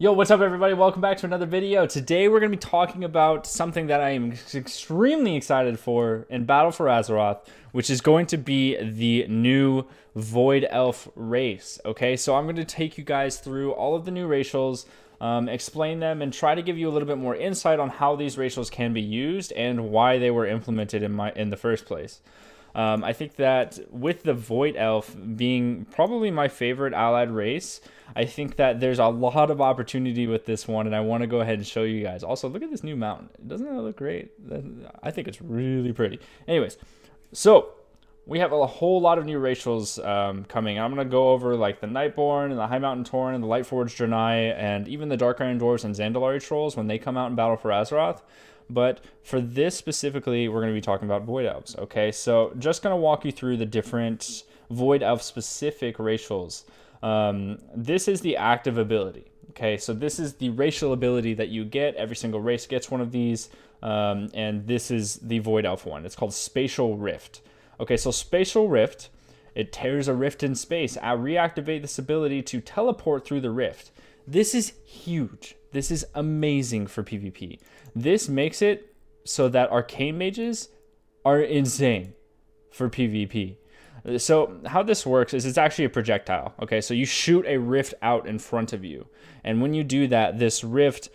Yo, what's up everybody? Welcome back to another video. Today we're going to be talking about something that I am extremely excited for in Battle for Azeroth, which is going to be the new Void Elf race. Okay, so I'm going to take you guys through all of the new racials, explain them, and try to give you a little bit more insight on how these racials can be used and why they were implemented in the first place. I think that with the Void Elf being probably my favorite allied race, I think that there's a lot of opportunity with this one, and I want to go ahead and show you guys. Also, look at this new mountain. Doesn't that look great? I think it's really pretty. Anyways, so we have a whole lot of new racials coming. I'm going to go over like the Nightborn and the High Mountain Tauren and the Lightforged Draenei and even the Dark Iron Dwarves and Zandalari Trolls when they come out in Battle for Azeroth. But for this specifically, we're going to be talking about Void Elves, okay? So just going to walk you through the different Void Elf specific racials. This is the active ability, okay? So this is the racial ability that you get. Every single race gets one of these, and this is the Void Elf one. It's called Spatial Rift. Okay, so Spatial Rift, it tears a rift in space. I reactivate this ability to teleport through the rift. This is huge. This is amazing for PvP. This makes it so that arcane mages are insane for PvP. So how this works is it's actually a projectile. Okay, so you shoot a rift out in front of you. And when you do that, this rift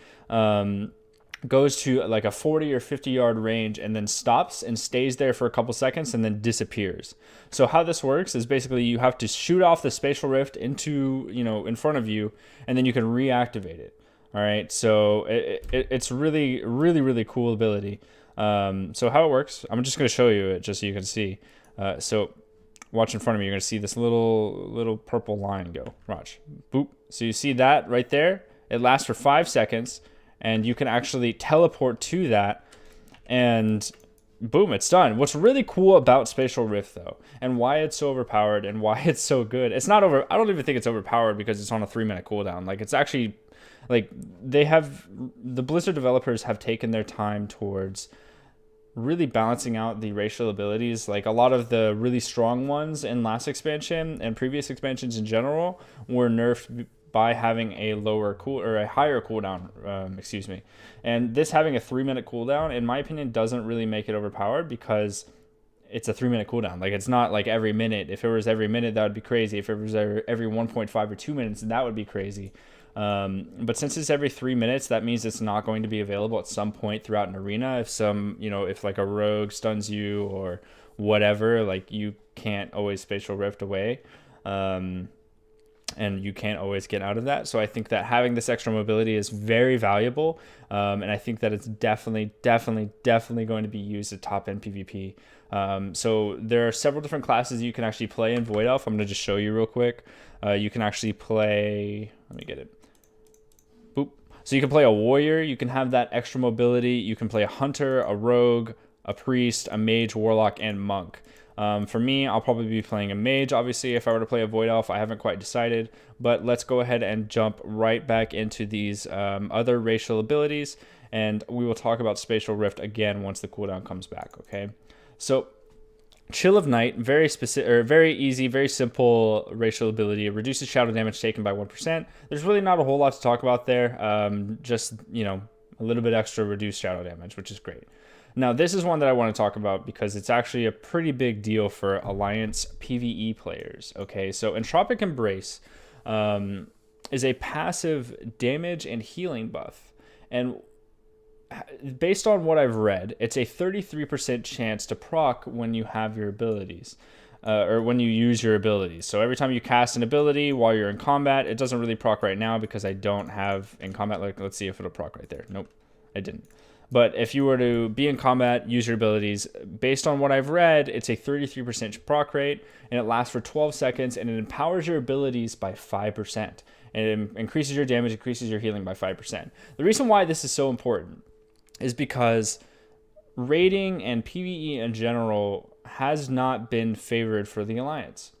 goes to like a 40 or 50 yard range and then stops and stays there for a couple seconds and then disappears. So how this works is basically you have to shoot off the spatial rift into, in front of you, and then you can reactivate it. All right, so it's really cool ability. So how it works, I'm just going to show you it just so you can see. So watch in front of me, you're going to see this little purple line go. Watch, boop. So you see that right there? It lasts for 5 seconds. And you can actually teleport to that, and boom, it's done. What's really cool about Spatial Rift, though, and why it's so overpowered and why it's so good, it's not over. I don't even think it's overpowered because it's on a 3-minute cooldown. Like, it's actually, like, the Blizzard developers have taken their time towards really balancing out the racial abilities. Like, a lot of the really strong ones in last expansion and previous expansions in general were nerfed by having a higher cooldown, and this having a 3-minute cooldown, in my opinion, doesn't really make it overpowered because it's a 3-minute cooldown. Like, it's not like every minute. If it was every minute, that would be crazy. If it was every 1.5 or 2 minutes, that would be crazy. But since it's every 3 minutes, that means it's not going to be available at some point throughout an arena. If like a rogue stuns you or whatever, like, you can't always spatial rift away. And you can't always get out of that. So I think that having this extra mobility is very valuable. And I think that it's definitely going to be used at top end PvP. So there are several different classes you can actually play in Void Elf. I'm going to just show you real quick. You can actually play, let me get it. Boop. So you can play a warrior. You can have that extra mobility. You can play a hunter, a rogue, a priest, a mage, warlock, and monk. For me, I'll probably be playing a mage, obviously, if I were to play a Void Elf. I haven't quite decided, but let's go ahead and jump right back into these other racial abilities, and we will talk about Spatial Rift again once the cooldown comes back, okay? So, Chill of Night, very easy, very simple racial ability. It reduces shadow damage taken by 1%. There's really not a whole lot to talk about there, just, a little bit extra reduced shadow damage, which is great. Now, this is one that I want to talk about because it's actually a pretty big deal for Alliance PvE players. Okay, so Entropic Embrace is a passive damage and healing buff. And based on what I've read, it's a 33% chance to proc when you have your abilities. Or when you use your abilities. So every time you cast an ability while you're in combat, it doesn't really proc right now because I don't have in combat. Like, let's see if it'll proc right there. Nope, I didn't. But if you were to be in combat, use your abilities, based on what I've read, it's a 33% proc rate, and it lasts for 12 seconds, and it empowers your abilities by 5%. And it increases your damage, increases your healing by 5%. The reason why this is so important is because raiding and PvE in general has not been favored for the Alliance.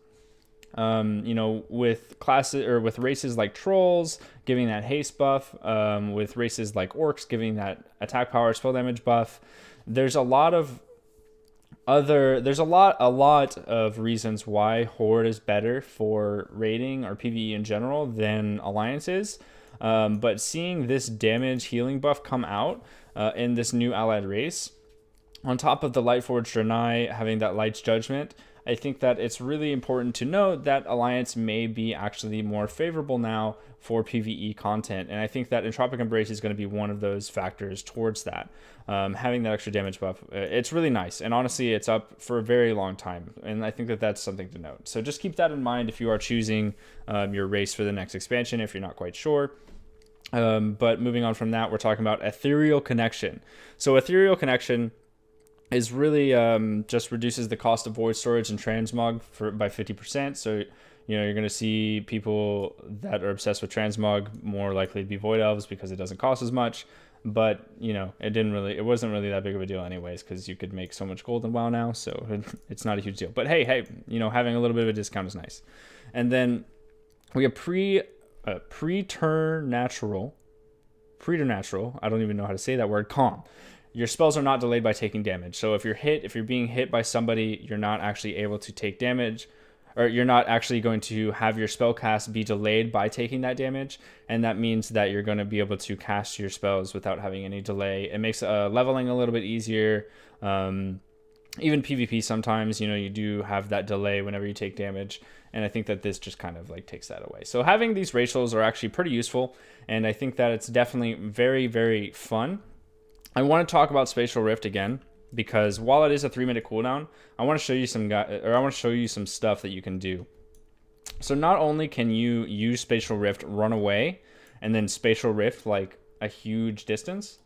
With classes or with races like trolls giving that haste buff, with races like orcs giving that attack power spell damage buff, there's a lot of reasons why Horde is better for raiding or PvE in general than Alliance is. But seeing this damage healing buff come out in this new allied race, on top of the Lightforged Draenei having that Light's Judgment, I think that it's really important to note that Alliance may be actually more favorable now for PvE content. And I think that Entropic Embrace is going to be one of those factors towards that. Having that extra damage buff, it's really nice. And honestly, it's up for a very long time. And I think that that's something to note. So just keep that in mind if you are choosing your race for the next expansion, if you're not quite sure. But moving on from that, we're talking about Ethereal Connection. So Ethereal Connection is really just reduces the cost of void storage and transmog by 50%. So, you know, you're going to see people that are obsessed with transmog more likely to be void elves because it doesn't cost as much. But, you know, it wasn't really that big of a deal anyways, because you could make so much gold in WoW now. So it's not a huge deal. But hey, you know, having a little bit of a discount is nice. And then we have preternatural, I don't even know how to say that word, calm. Your spells are not delayed by taking damage. So if you're being hit by somebody, you're not actually able to take damage, or you're not actually going to have your spell cast be delayed by taking that damage. And that means that you're going to be able to cast your spells without having any delay. It makes leveling a little bit easier. Even PvP sometimes, you know, you do have that delay whenever you take damage. And I think that this just kind of like takes that away. So having these racials are actually pretty useful. And I think that it's definitely very, very fun. I want to talk about Spatial Rift again, because while it is a 3-minute cooldown, I want to show you some stuff that you can do. So not only can you use Spatial Rift, run away, and then Spatial Rift like a huge distance,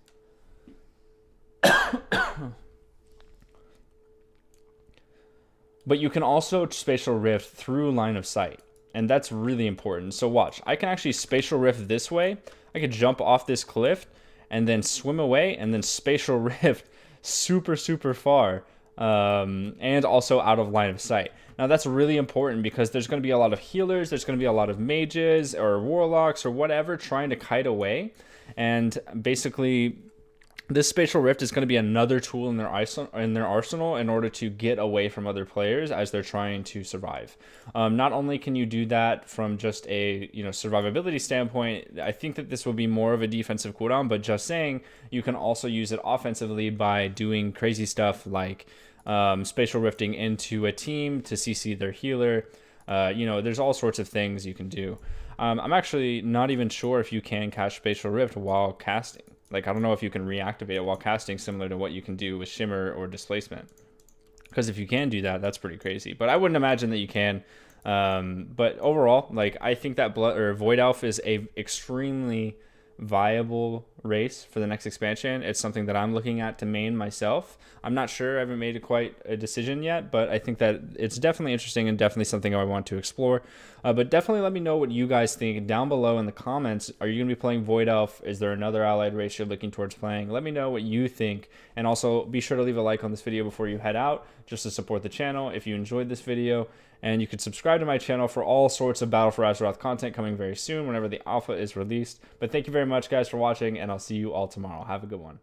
but you can also Spatial Rift through line of sight, and that's really important. So watch, I can actually Spatial Rift this way. I could jump off this cliff and then swim away, and then Spatial Rift super, super far, and also out of line of sight. Now that's really important because there's going to be a lot of healers, there's going to be a lot of mages or warlocks or whatever trying to kite away, and basically this Spatial Rift is going to be another tool in their arsenal in order to get away from other players as they're trying to survive. Not only can you do that from just a survivability standpoint, I think that this will be more of a defensive cooldown, but just saying, you can also use it offensively by doing crazy stuff like Spatial Rifting into a team to CC their healer. There's all sorts of things you can do. I'm actually not even sure if you can cast Spatial Rift while casting. Like, I don't know if you can reactivate it while casting, similar to what you can do with Shimmer or Displacement. Because if you can do that, that's pretty crazy. But I wouldn't imagine that you can. But overall, like, I think that Void Elf is a extremely viable race for the next expansion. It's something that I'm looking at to main myself. I'm not sure, I haven't made quite a decision yet, but I think that it's definitely interesting and definitely something I want to explore. But definitely let me know what you guys think down below in the comments. Are you going to be playing Void Elf? Is there another allied race you're looking towards playing? Let me know what you think, and also be sure to leave a like on this video before you head out, just to support the channel if you enjoyed this video. And you can subscribe to my channel for all sorts of Battle for Azeroth content coming very soon whenever the alpha is released. But thank you very much, guys, for watching, and I'll see you all tomorrow. Have a good one.